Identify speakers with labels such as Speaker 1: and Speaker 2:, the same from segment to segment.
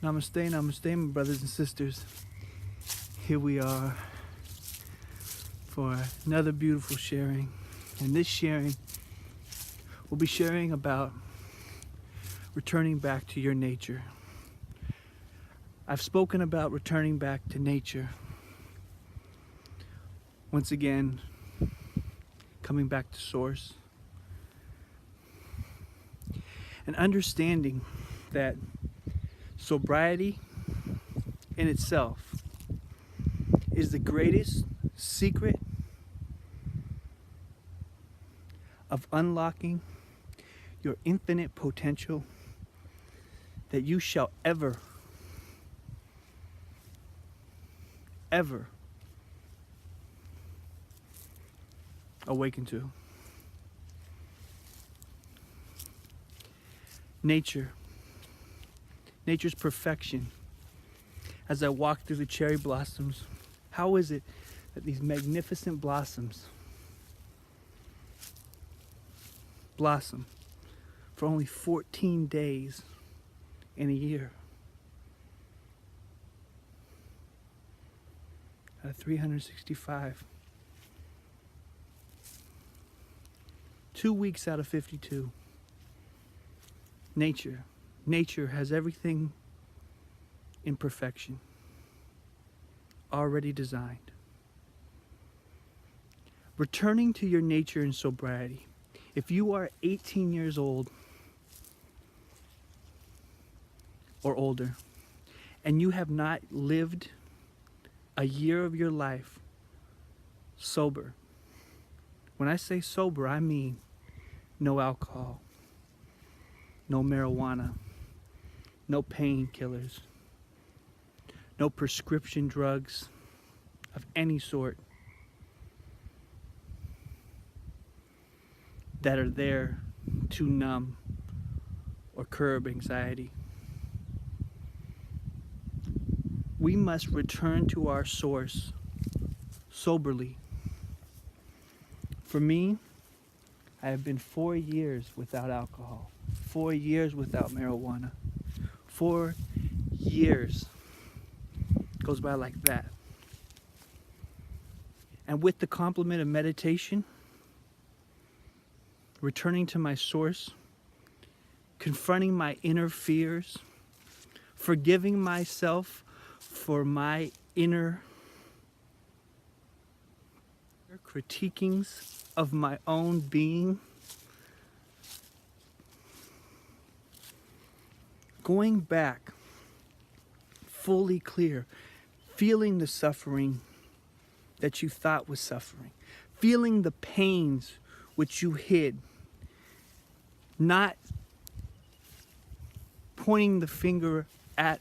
Speaker 1: Namaste, namaste, my brothers and sisters. Here we are for another beautiful sharing. And this sharing, we'll be sharing about returning back to your nature. I've spoken about returning back to nature. Once again, coming back to source. And understanding that sobriety in itself is the greatest secret of unlocking your infinite potential that you shall ever awaken to. Nature's perfection. As I walk through the cherry blossoms, how is it that these magnificent blossoms blossom for only 14 days in a year? Out of 365. 2 weeks out of 52. Nature has everything in perfection, already designed. Returning to your nature in sobriety. If you are 18 years old or older, and you have not lived a year of your life sober, when I say sober, I mean no alcohol, no marijuana, no painkillers, no prescription drugs of any sort that are there to numb or curb anxiety. We must return to our source soberly. For me, I have been 4 years without alcohol, 4 years without marijuana, 4 years. Goes by like that. And with the complement of meditation, returning to my source, confronting my inner fears, forgiving myself for my inner critiquings of my own being, going back fully clear, feeling the suffering that you thought was suffering, feeling the pains which you hid, not pointing the finger at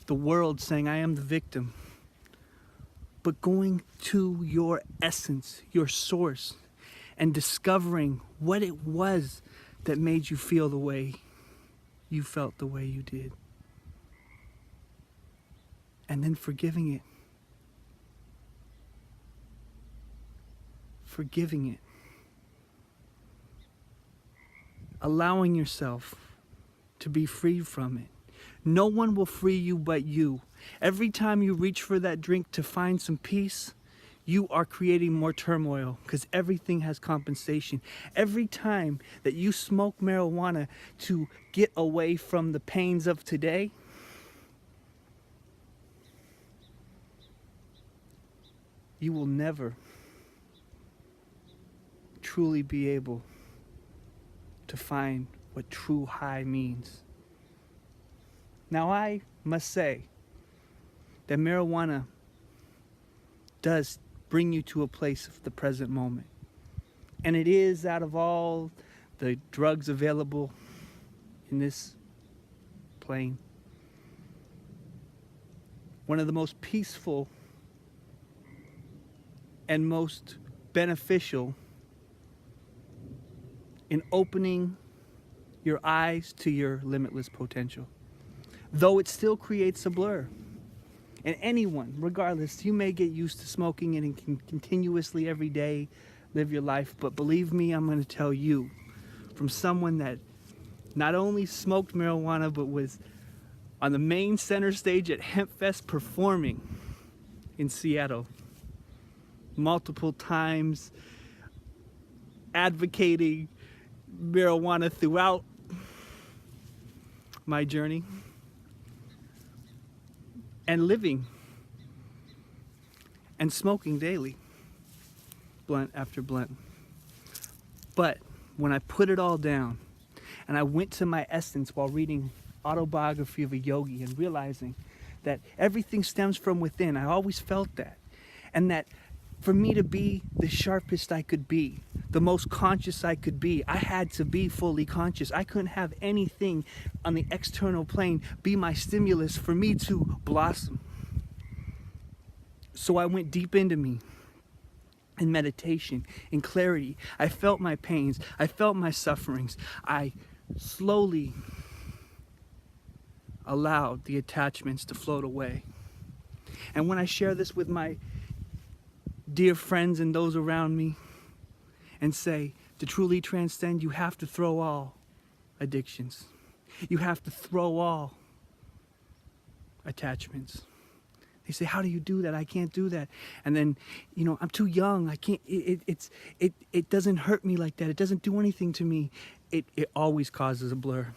Speaker 1: the world saying, I am the victim, but going to your essence, your source, and discovering what it was that made you feel the way you felt, the way you did. And then forgiving it. Forgiving it. Allowing yourself to be freed from it. No one will free you but you. Every time you reach for that drink to find some peace, you are creating more turmoil because everything has compensation. Every time that you smoke marijuana to get away from the pains of today, you will never truly be able to find what true high means. Now, I must say that marijuana does bring you to a place of the present moment. And it is, out of all the drugs available in this plane, one of the most peaceful and most beneficial in opening your eyes to your limitless potential. Though it still creates a blur. And anyone, regardless, you may get used to smoking it and can continuously every day live your life. But believe me, I'm going to tell you, from someone that not only smoked marijuana, but was on the main center stage at HempFest performing in Seattle. Multiple times advocating marijuana throughout my journey and living and smoking daily, blunt after blunt. But when I put it all down and I went to my essence while reading Autobiography of a Yogi and realizing that everything stems from within, I always felt that. And that for me to be the sharpest I could be, the most conscious I could be, I had to be fully conscious. I couldn't have anything on the external plane be my stimulus for me to blossom. So I went deep into me in meditation, in clarity. I felt my pains. I felt my sufferings. I slowly allowed the attachments to float away. And when I share this with my dear friends and those around me and say, to truly transcend, you have to throw all addictions. You have to throw all attachments. They say, how do you do that? I can't do that. And then, I'm too young. I can't, it doesn't hurt me like that. It doesn't do anything to me. It always causes a blur.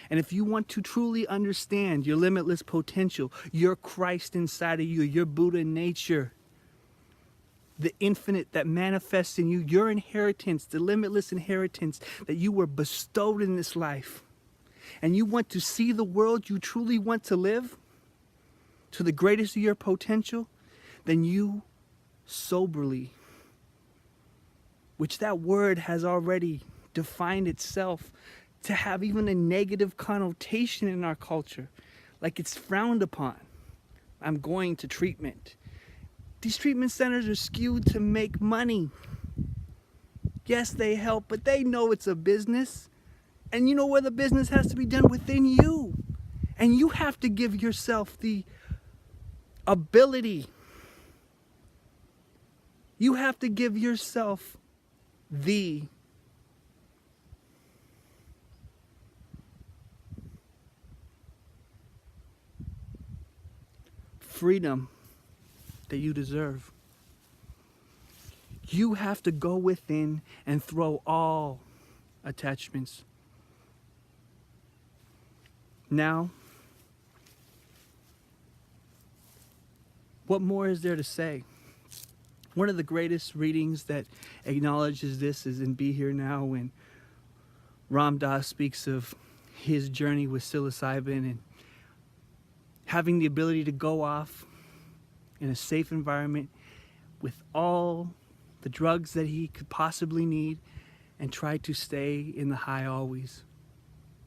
Speaker 1: And if you want to truly understand your limitless potential, your Christ inside of you, your Buddha nature, the infinite that manifests in you, your inheritance, the limitless inheritance that you were bestowed in this life, and you want to see the world you truly want to live to the greatest of your potential, then you soberly, which that word has already defined itself to have even a negative connotation in our culture, like it's frowned upon. I'm going to treatment. These treatment centers are skewed to make money. Yes, they help, but they know it's a business. And you know where the business has to be done? Within you. And you have to give yourself the ability. You have to give yourself the freedom that you deserve. You have to go within and throw all attachments. Now, what more is there to say? One of the greatest readings that acknowledges this is in Be Here Now, when Ram Dass speaks of his journey with psilocybin and having the ability to go off in a safe environment with all the drugs that he could possibly need and try to stay in the high always.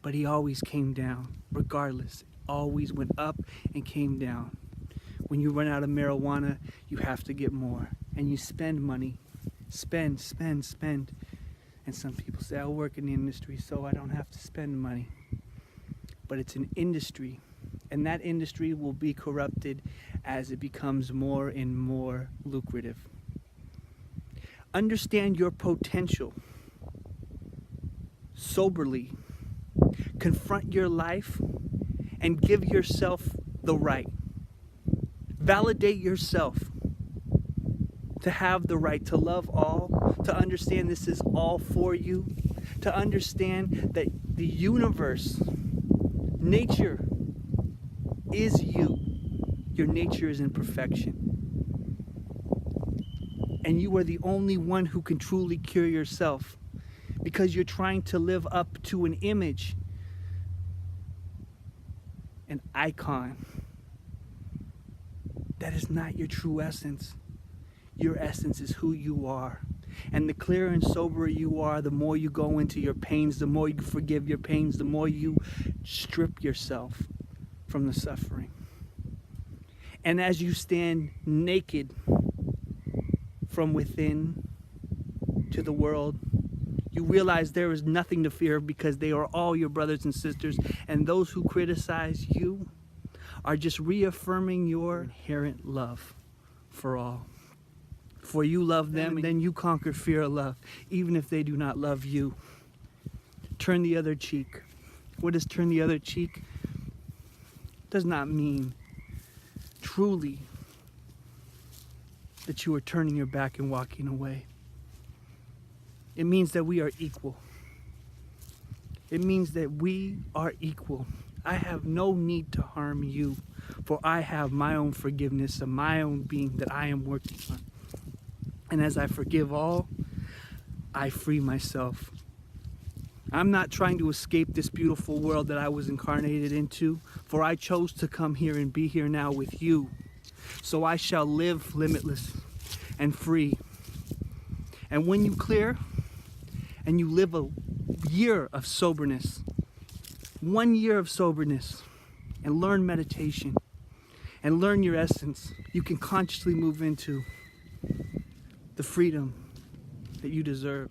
Speaker 1: But he always came down, regardless. Always went up and came down. When you run out of marijuana, you have to get more. And you spend money. Spend. And some people say, I work in the industry, so I don't have to spend money. But it's an industry. And that industry will be corrupted as it becomes more and more lucrative. Understand your potential soberly. Confront your life and give yourself the right. Validate yourself to have the right to love all, to understand this is all for you, to understand that the universe, nature, is you. Your nature is in perfection. And you are the only one who can truly cure yourself, because you're trying to live up to an image, an icon. That is not your true essence. Your essence is who you are. And the clearer and soberer you are, the more you go into your pains, the more you forgive your pains, the more you strip yourself from the suffering. And as you stand naked from within to the world, you realize there is nothing to fear, because they are all your brothers and sisters, and those who criticize you are just reaffirming your inherent love for all. For you love them, and then you conquer fear of love, even if they do not love you. turn the other cheek. What does turn the other cheek? Does not mean truly that you are turning your back and walking away. It means that we are equal. It means that we are equal. I have no need to harm you, for I have my own forgiveness and my own being that I am working on. And as I forgive all, I free myself. I'm not trying to escape this beautiful world that I was incarnated into, for I chose to come here and be here now with you. So I shall live limitless and free. And when you clear and you live a year of soberness, 1 year of soberness, and learn meditation and learn your essence, you can consciously move into the freedom that you deserve.